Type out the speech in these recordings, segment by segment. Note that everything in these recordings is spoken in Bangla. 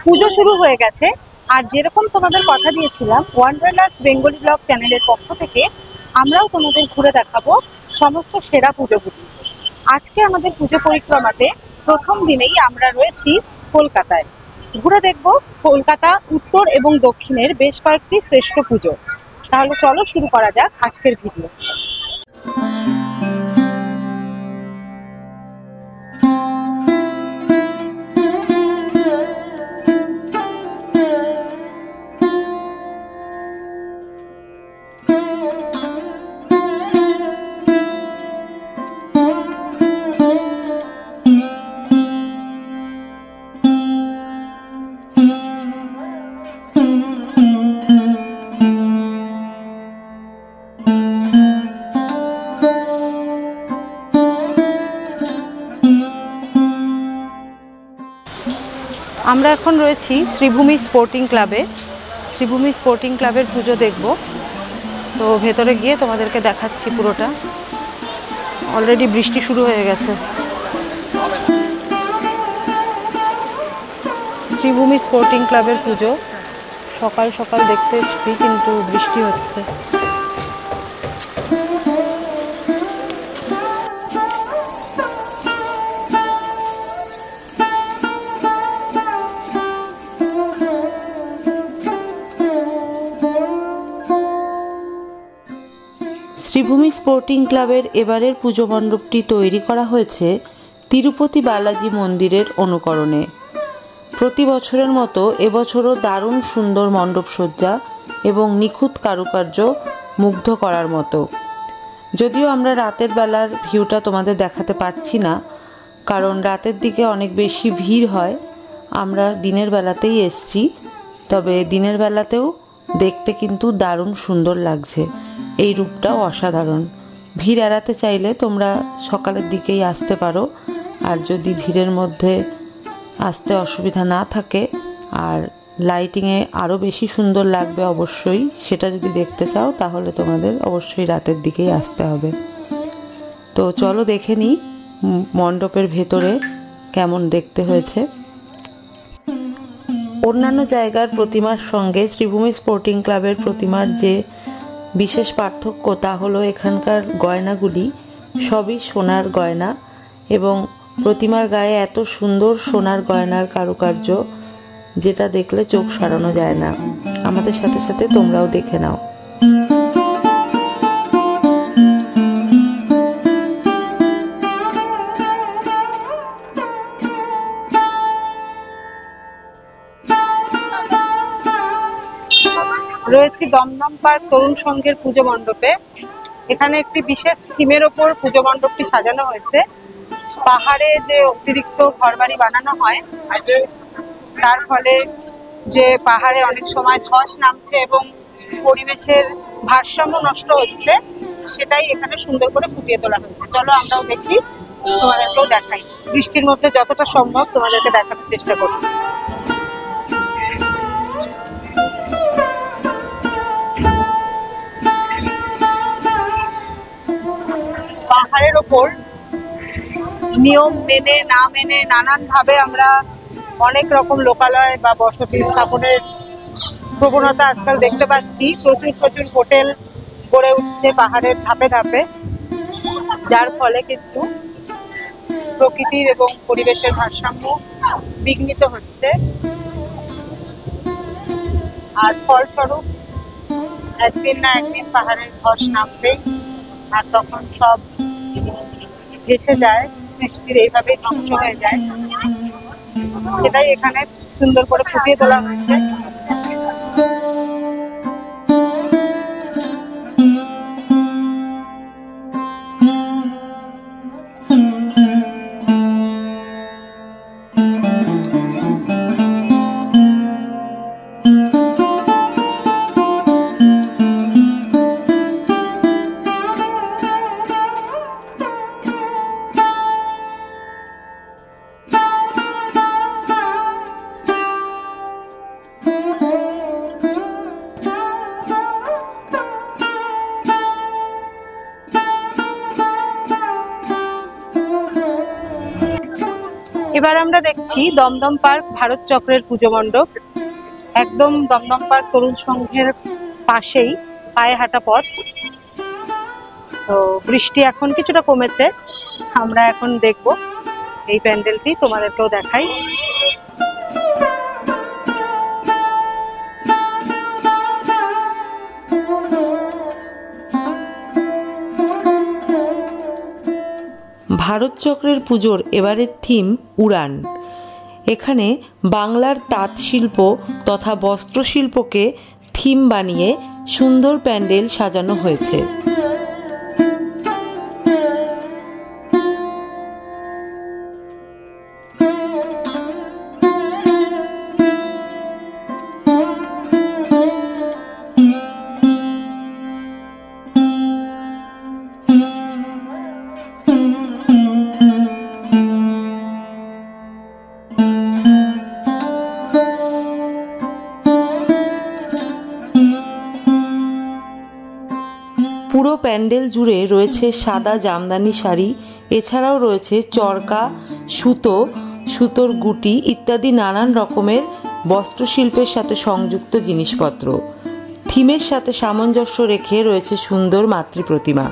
পুজো শুরু হয়ে গেছে। আর যেরকম তোমাদের কথা দিয়েছিলাম, ওয়ান্ডারলাস্ট বেঙ্গলি ব্লগ চ্যানেলের পক্ষ থেকে আমরাও তোমাদের ঘুরে দেখাবো সমস্ত সেরা পুজোগুলি। আজকে আমাদের পুজো পরিক্রমাতে প্রথম দিনেই আমরা রয়েছি কলকাতায়। ঘুরে দেখব কলকাতা উত্তর এবং দক্ষিণের বেশ কয়েকটি শ্রেষ্ঠ পুজো। তাহলে চলো শুরু করা যাক আজকের ভিডিও। আমরা এখন রয়েছি শ্রীভূমি স্পোর্টিং ক্লাবে। শ্রীভূমি স্পোর্টিং ক্লাবের পুজো দেখব। তো ভেতরে গিয়ে তোমাদেরকে দেখাচ্ছি পুরোটা। অলরেডি বৃষ্টি শুরু হয়ে গেছে। শ্রীভূমি স্পোর্টিং ক্লাবের পুজো সকাল সকাল দেখতে এসেছি, কিন্তু বৃষ্টি হচ্ছে। শ্রীভূমি স্পোর্টিং ক্লাবের এবারের পুজো মণ্ডপটি তৈরি করা হয়েছে তিরুপতি বালাজি মন্দিরের অনুকরণে। প্রতি বছরের মতো এবছরও দারুণ সুন্দর মণ্ডপসজ্জা এবং নিখুঁত কারুকার্য মুগ্ধ করার মতো। যদিও আমরা রাতের বেলার ভিউটা তোমাদের দেখাতে পারছি না, কারণ রাতের দিকে অনেক বেশি ভিড় হয়। আমরা দিনের বেলাতেই এসছি, তবে দিনের বেলাতেও দেখতে কিন্তু দারুণ সুন্দর লাগছে। এই রূপটাও অসাধারণ। ভিড় এড়াতে চাইলে তোমরা সকালের দিকেই আসতে পারো, আর যদি ভিড়ের মধ্যে আসতে অসুবিধা না থাকে আর লাইটিংয়ে আরও বেশি সুন্দর লাগবে অবশ্যই, সেটা যদি দেখতে চাও তাহলে তোমাদের অবশ্যই রাতের দিকেই আসতে হবে। তো চলো দেখে নিই মণ্ডপের ভেতরে কেমন দেখতে হয়েছে। অন্যান্য জায়গার প্রতিমার সঙ্গে শ্রীভূমি স্পোর্টিং ক্লাবের প্রতিমার যে বিশেষ পার্থক্য তা হলো এখানকার গয়নাগুলি সবই সোনার গয়না, এবং প্রতিমার গায়ে এত সুন্দর সোনার গয়নার কারুকার্য যেটা দেখলে চোখ সরানো যায় না। আমাদের সাথে সাথে তোমরাও দেখে নাও। রয়েছি দমদম পার্ক তরুণ সংঘের পুজো মণ্ডপে। এখানে একটি বিশেষ থিমের ওপর পুজো মণ্ডপটি সাজানো হয়েছে। পাহাড়ে যে অতিরিক্ত ঘরবাড়ি বানানো হয়, তার ফলে যে পাহাড়ে অনেক সময় ধস নামছে এবং পরিবেশের ভারসাম্য নষ্ট হচ্ছে, সেটাই এখানে সুন্দর করে ফুটিয়ে তোলা হয়েছে। চলো আমরাও দেখি, তোমাদেরকেও দেখাই। বৃষ্টির মধ্যে যতটা সম্ভব তোমাদেরকে দেখানোর চেষ্টা করছি। পাহাড়ের ওপর নিয়ম মেনে না মেনে নানান ভাবে আমরা অনেক রকম লোকালয় বা বসতি স্থাপনের প্রবণতা আজকাল দেখতে পাচ্ছি। প্রচুর প্রচুর হোটেল গড়ে উঠছে পাহাড়ের ধাপে ধাপে, যার ফলে কিন্তু প্রকৃতির এবং পরিবেশের ভারসাম্য বিঘ্নিত হচ্ছে। আর ফলস্বরূপ একদিন না একদিন পাহাড়ের ধস নামবেই, আর তখন সব ভেসে যায়, সৃষ্টির এইভাবেই ধ্বংস হয়ে যায়। সেটাই এখানে সুন্দর করে ফুটিয়ে তোলা হয়েছে। এবার আমরা দেখছি দমদম পার্ক ভারত চক্রের পুজো মণ্ডপ। একদম দমদম পার্ক তরুণ সংঘের পাশেই পায়ে হাঁটা পথ। তো বৃষ্টি এখন কিছুটা কমেছে, আমরা এখন দেখব এই প্যান্ডেলটি, তোমাদেরকেও দেখাই। ভারত চক্রের পুজোর এবারের থিম উড়ান। এখানে বাংলার তাঁত শিল্প তথা বস্ত্রশিল্পকে থিম বানিয়ে সুন্দর প্যান্ডেল সাজানো হয়েছে। পুরো প্যান্ডেল জুড়ে রয়েছে সাদা জামদানি শাড়ি, এছাড়াও রয়েছে চরকা, সুতোর গুটি ইত্যাদি নানান রকমের বস্ত্রশিল্পের সাথে সংযুক্ত জিনিসপত্র। থিমের সাথে সামঞ্জস্য রেখে রয়েছে সুন্দর মাতৃ প্রতিমা।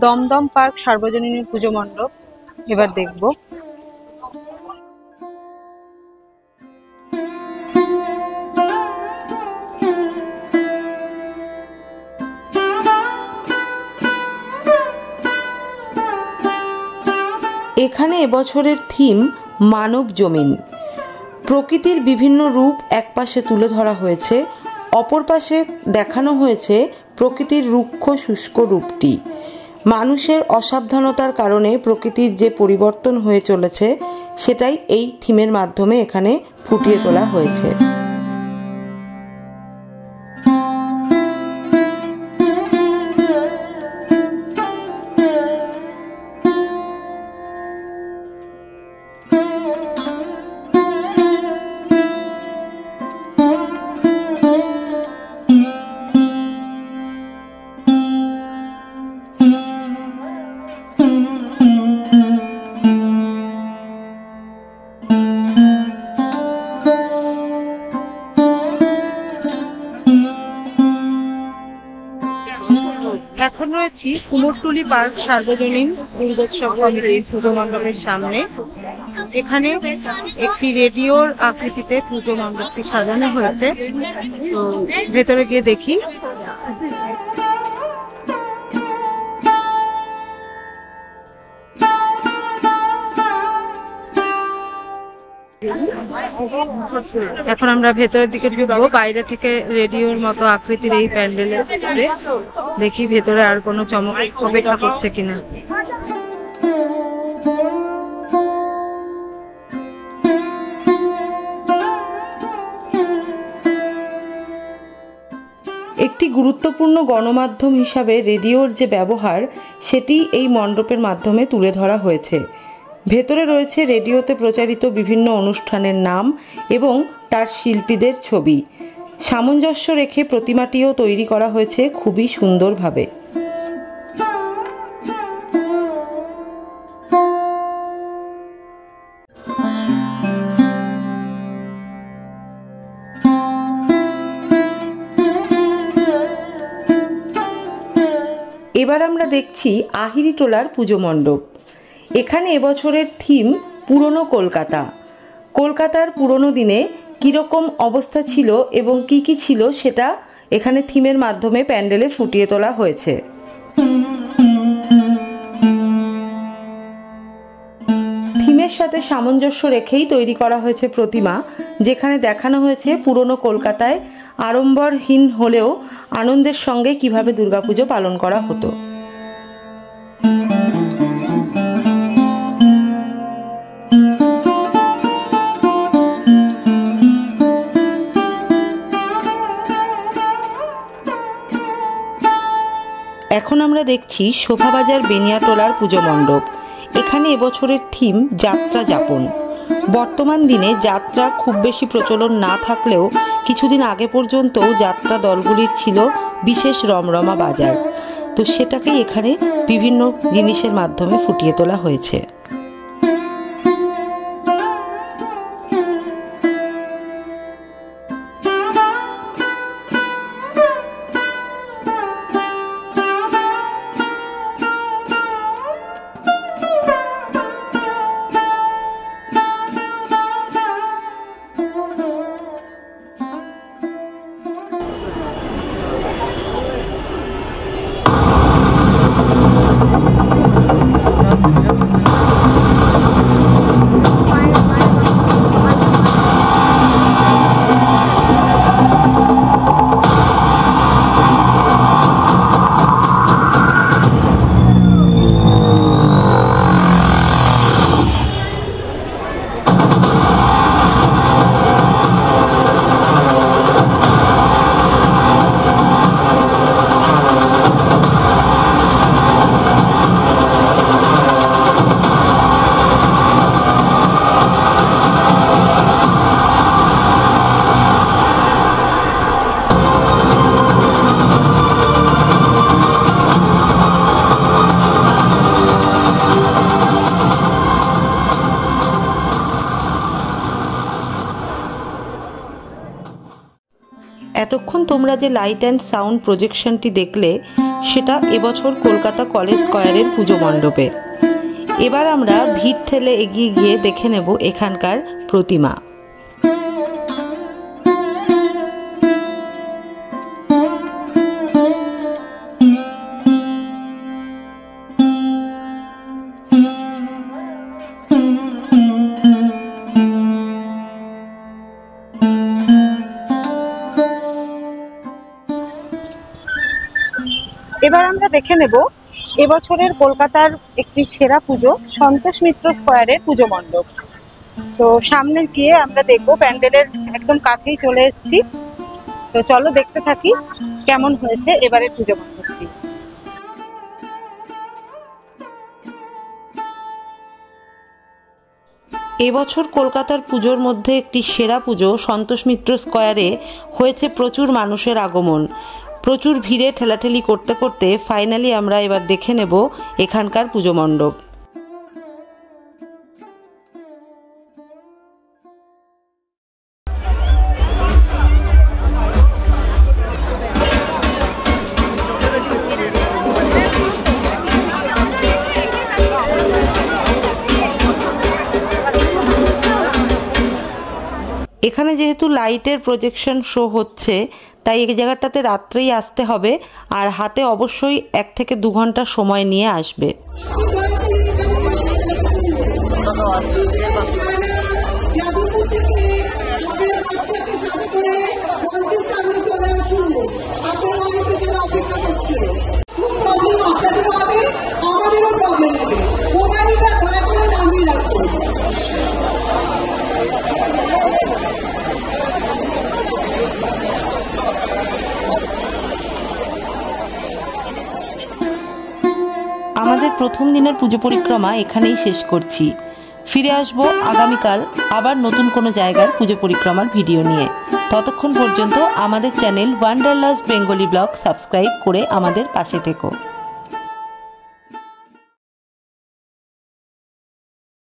দমদম পার্ক সার্বজনীন পুজো মণ্ডপ এবার দেখব। এখানে এবছরের থিম মানব জমিন। প্রকৃতির বিভিন্ন রূপ একপাশে তুলে ধরা হয়েছে, অপর পাশে দেখানো হয়েছে প্রকৃতির রুক্ষ শুষ্ক রূপটি। মানুষের অসাবধানতার কারণে প্রকৃতির যে পরিবর্তন হয়ে চলেছে সেটাই এই থিমের মাধ্যমে এখানে ফুটিয়ে তোলা হয়েছে। এখন রয়েছি কুমোরটুলি পার্ক সার্বজনীন দুর্গোৎসব কমিটির পুজো মণ্ডপের সামনে। এখানে একটি রেডিওর আকৃতিতে পুজো মণ্ডপটি সাজানো হয়েছে, তো ভেতরে গিয়ে দেখি। এখন আমরা ভেতরের দিকে ঢুকবো। বাইরে থেকে রেডিওর মতো আকৃতির এই প্যান্ডেলের ভিতরে দেখি ভেতরে আর কোনো চমক অপেক্ষা করছে কিনা। একটি গুরুত্বপূর্ণ গণমাধ্যম হিসাবে রেডিওর যে ব্যবহার সেটি এই মণ্ডপের মাধ্যমে তুলে ধরা হয়েছে। ভেতরে রয়েছে রেডিওতে প্রচারিত বিভিন্ন অনুষ্ঠানের নাম এবং তার শিল্পীদের ছবি। সামঞ্জস্য রেখে প্রতিমাটিও তৈরি করা হয়েছে খুবই সুন্দরভাবে। এবার আমরা দেখছি আহিরিটোলার পুজো মণ্ডপ। এখানে এবছরের থিম পুরনো কলকাতা। কলকাতার পুরনো দিনে কীরকম অবস্থা ছিল এবং কি কি ছিল সেটা এখানে থিমের মাধ্যমে প্যান্ডেলে ফুটিয়ে তোলা হয়েছে। থিমের সাথে সামঞ্জস্য রেখেই তৈরি করা হয়েছে প্রতিমা, যেখানে দেখানো হয়েছে পুরনো কলকাতায় আড়ম্বরহীন হলেও আনন্দের সঙ্গে কিভাবে দুর্গাপুজো পালন করা হতো। এখন আমরা দেখছি শোভাবাজার বেনিয়াটোলার পুজো মণ্ডপ। এখানে এবছরের থিম যাত্রা যাপন। বর্তমান দিনে যাত্রা যাত্রা খুব বেশি প্রচলন না থাকলেও কিছুদিন আগে পর্যন্ত যাত্রা দলগুলির ছিল বিশেষ রমরমা বাজার। তো সেটাকেই এখানে বিভিন্ন জিনিসের মাধ্যমে ফুটিয়ে তোলা হয়েছে। এতক্ষণ তোমরা যে লাইট অ্যান্ড সাউন্ড প্রজেকশনটি দেখলে সেটা এবছর কলকাতা কলেজ স্কয়ারের পুজো মণ্ডপে। এবার আমরা ভিড় ঠেলে এগিয়ে গিয়ে দেখে নেব এখানকার প্রতিমা। এবার আমরা দেখে নেব এবছরের কলকাতার একটি সেরা পুজো সন্তোষ মিত্র স্কয়ারের পুজো মণ্ডপ। তো সামনে গিয়ে আমরা দেখব, প্যান্ডেলের একদম কাছেই চলে এসেছি। তো চলো দেখতে থাকি কেমন হয়েছে এবারের পুজো মণ্ডপটি। এবছর কলকাতার পুজোর মধ্যে একটি সেরা পুজো সন্তোষ মিত্র স্কয়ারে হয়েছে প্রচুর মানুষের আগমন। প্রচুর ভিড়ে ঠেলাঠেলি করতে করতে ফাইনালি আমরা এবার দেখে নেব এখানকার পুজো মণ্ডপ। এখানে যেহেতু লাইটের প্রজেকশন শো হচ্ছে তাই এই জায়গাটাতে রাত্রেই আসতে হবে, আর হাতে অবশ্যই 1 থেকে 2 ঘন্টা সময় নিয়ে আসবে। আমাদের প্রথম দিনের পুজো পরিক্রমা এখানেই শেষ করছি। ফিরে আসবো আগামীকাল আবার নতুন কোনো জায়গার পুজো পরিক্রমার ভিডিও নিয়ে। ততক্ষণ পর্যন্ত আমাদের channel wanderlust Bengali blog subscribe করে আমাদের পাশে থেকো।